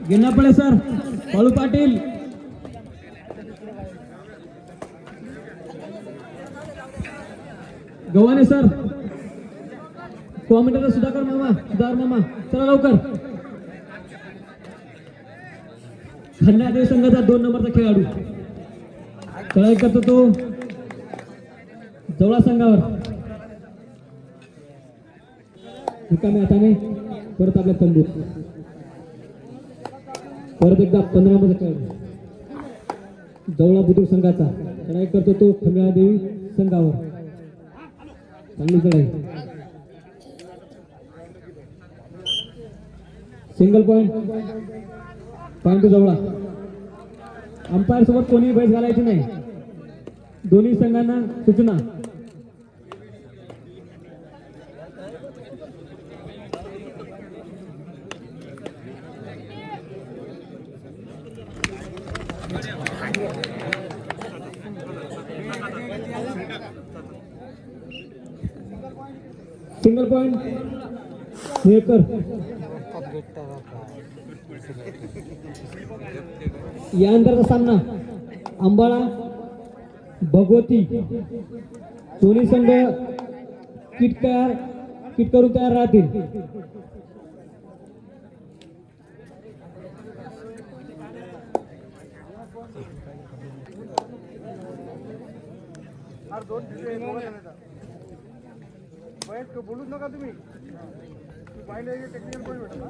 गिन्नापळे sir, Balu Patil, Gavhane sir, commentator Sudhakar मामा, चला लवकर. खंडादेवी संघाचा 2 नंबरचा खेळाडू चढाई करतो तो जवळा संघावर. रिकाम्या हाताने परत आपल्या तंबूत. परत एकदा 15 नंबरचा खेळाडू जवळा बुद्रुक संघाचा चढाई करतो तो खंडादेवी संघावर. चांगली चढाई. सिंगल पॉइंट जवळा. अंपायर सोबत कोणी बैस घालायची नाही. दोन्ही संघांना सूचना. Single point maker. या अंतरचा सामना अंबाळा भगवती. दोन्ही संघ किट करून तयार राहतील. बोलूच नका तुम्ही. पाहिले टेक्निकल पॉईंट भेटला.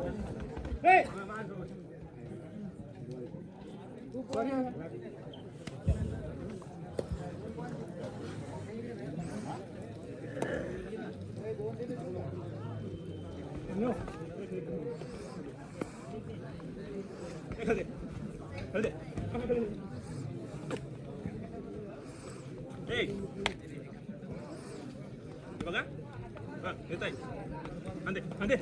बघा येत आहे. अंदे अंदे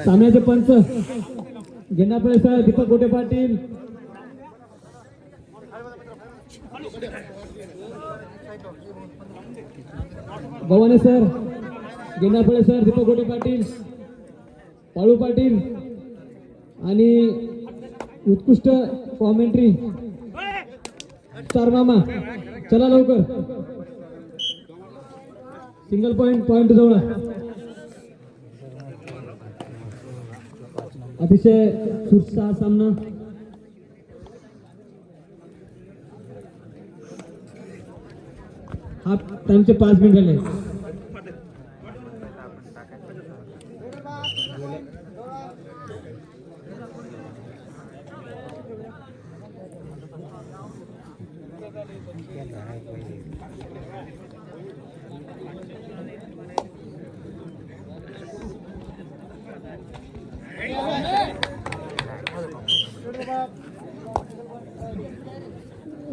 सामन्याचे पंच गिन्नापळे सर, दीपक गोटे पाटील, गव्हाणे सर, गिन्नापळे सर, दीपक गोटे पाटील, बाळू पाटील आणि उत्कृष्ट कॉमेंट्री मामा. चला लवकर. सिंगल पॉइंट जवळ. अतिशय सुरसा सामना. हा टाइमचे 5 मिनिट झाले.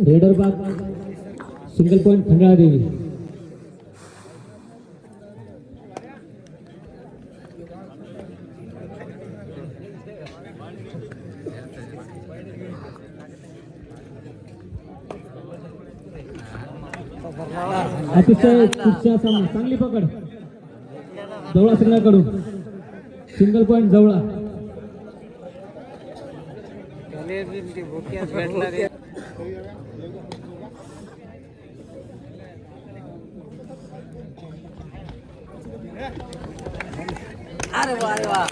रेडर बाग सिंगल पॉइंट खंडाळा देवी. अतिशय कुठचा सामना. चांगली पकड जवळा संघाकडून. सिंगल पॉइंट जवळा. अरे वा अरे वा.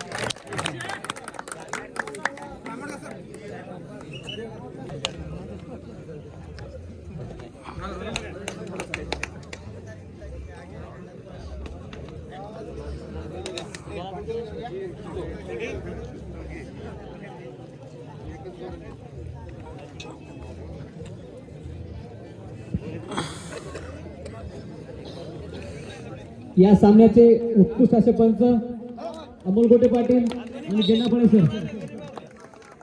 या सामन्याचे उत्कृष्ट असे पंच अमोल गोटे पाटील आणि जेना पाणे सर.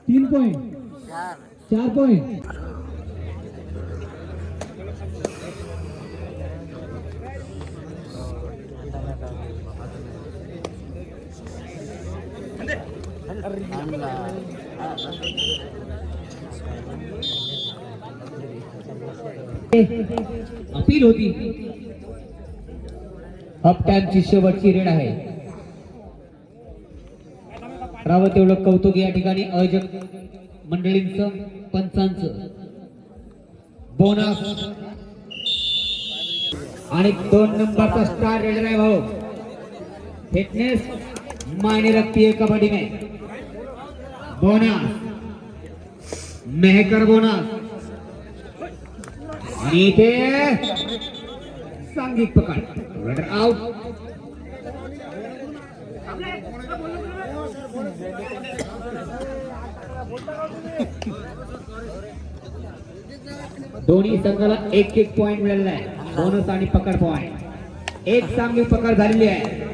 3 point, 4 point. अपील होती. हाफ टाइमची शेवटची रेड आहे. रावत तेवढं कौतुक या ठिकाणी आयोजक मंडळींचं, पंचांचं. बोनस आणि 2 नंबरचा स्टार रेडर आहे भाऊ. फिटनेस मायने रखती है कबड्डी में. बोनस मेहकर बोनस आणि इथे सांघिक पकड. Raider out. दोन्ही संघाला 1-1 पॉइंट मिळालेला आहे. बोनस आणि पकड पॉइंट. एक सांघिक पकड झालेली आहे.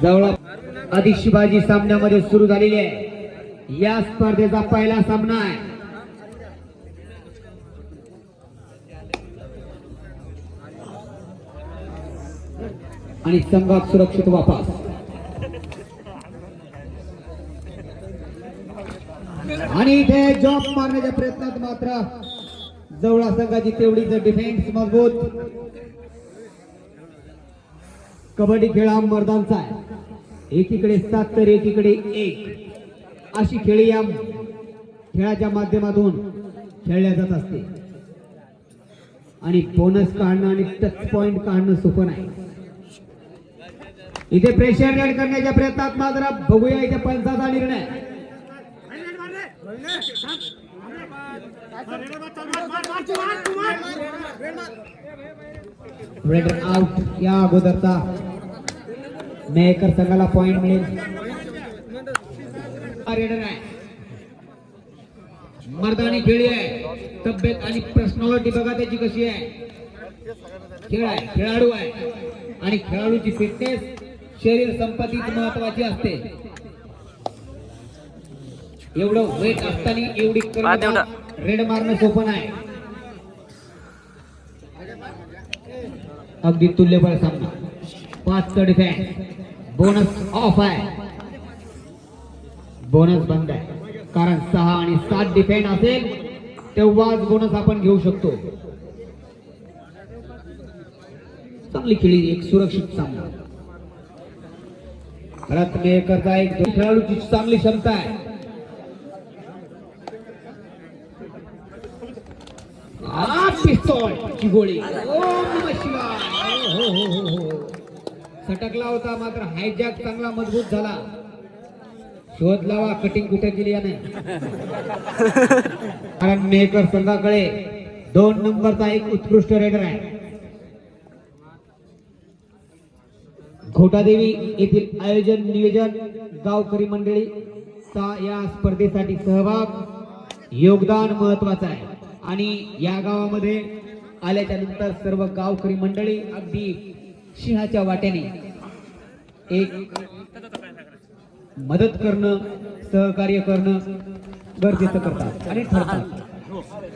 जवळ आधी शिवाजी सामन्यामध्ये सुरू झालेली आहे. या स्पर्धेचा पहिला सामना आहे. आणि संघात सुरक्षित वापस. आणि इथे जॉब मारण्याच्या प्रयत्नात मात्र जवळा संघाची तेवढीच डिफेन्स मजबूत. कबड्डी खेळ हा मर्दांचा आहे. एकीकडे 7 तर एकीकडे 1 अशी खेळी या खेळाच्या माध्यमातून खेळल्या जात असते. आणि बोनस काढणं आणि टच पॉइंट काढणं सोपं नाही. इथे प्रेशर ऍड करण्याच्या प्रयत्नात मात्र बघूया इथे पंचाचा निर्णय. Raider out. या अगोदरचा मेहकर संघाला पॉइंट मिळेल. रेडर आहे. मर्दानी खेळी आहे. तब्येत आणि पर्सनॅलिटी बघा त्याची कशी आहे. खेळ आहे, खेळाडू आहे आणि खेळाडूची फिटनेस शरीर संपत्तीच महत्वाची असते. एवढं वेट असताना एवढी रेड मारणं सोपं नाही. अगदी तुल्यबळ सामना. 5 डिफेन्स. बोनस ऑफ आहे. बोनस बंद आहे कारण 6 आणि 7 डिफेन्स असेल तेव्हाच बोनस आपण घेऊ शकतो. चांगली खेळी, एक सुरक्षित सामना. रत्नेकरचा एक खेळाडूची चांगली क्षमता आहे. पिस्तॉलची गोळी. ओम नमः शिवाय. हो. सटकला होता मात्र हायजॅक चांगला मजबूत झाला. शोध लावा कटिंग कुठे केली याने. कारण मेहकर संघाकडे 2 नंबरचा एक उत्कृष्ट रेडर आहे. घोटादेवी येथील आयोजन नियोजन गावकरी मंडळीचा या स्पर्धेसाठी सहभाग योगदान महत्वाचं आहे. आणि या गावामध्ये आल्याच्या नंतर सर्व गावकरी मंडळी अगदी सिंहाच्या वाट्याने एक मदत करणं, सहकार्य करणं गरजेचं करतात आणि ठरतात.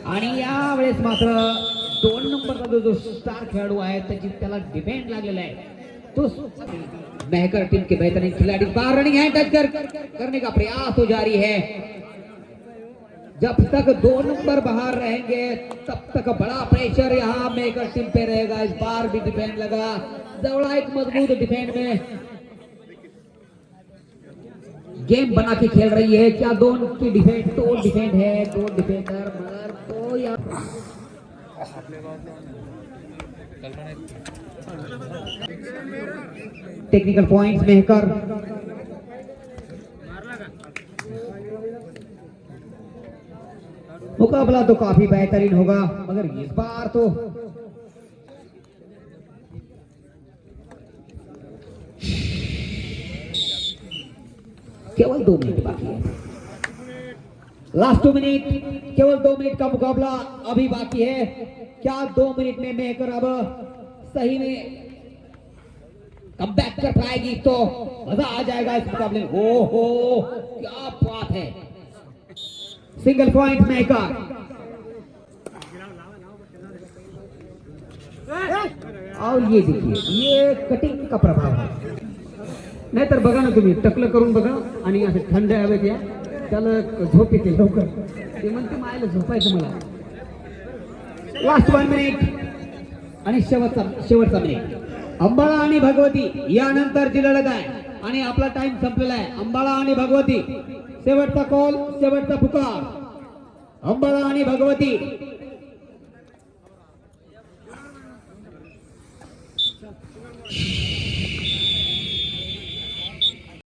आणि यावेळेस मात्र 2 नंबरचा जो स्टार खेळाडू आहे त्याला डिफेंड लागलेला आहे. तो मेहकर टीम के बेहतरीन खिलाड़ी बाहर रनिंग हैंड टच करने का प्रयास तो जारी है. जब तक 2 नंबर बाहर रहेंगे तब तक बड़ा प्रेशर यहाँ मेहकर टीम पे रहेगा. इस बार भी डिफेंड लगा. जवड़ा एक मजबूत डिफेंड में गेम बना के खेल रही है. क्या 2 की डिफेंड तो डिफेंड है. 2 डिफेंडर मगर तो या टेक्निकल पॉइंट्स मेहकर. मुकाबला तो काफी बेहतरीन होगा मगर इस बार तो केवल 2 मिनट बाकी है। लास्ट 2 मिनट, केवल 2 मिनट का मुकाबला अभी बाकी है। क्या 2 मिनट में मेहकर अब सही में कमबैक कर पाएगी तो मजा आ जाएगा इस मुकाबले में। हो क्या बात है, सिंगल पॉइंट मेकर। और ये देखिए, ये कटिंग का प्रभाव है। नाहीतर बघा ना तुम्ही, टकलं करून बघा आणि असे थंड हवेत या, त्याला झोप येते लवकर, ते म्हणते मायला झोपायचं मला। लास्ट 1 मिनिट आणि शेवटचा मिनिट। अंबाळा आणि भगवती यानंतरची लढत आहे आणि आपला टाइम संपलेला आहे। अंबाळा आणि भगवती, शेवटचा कॉल, शेवटचा पुकार। अंबाळा आणि भगवती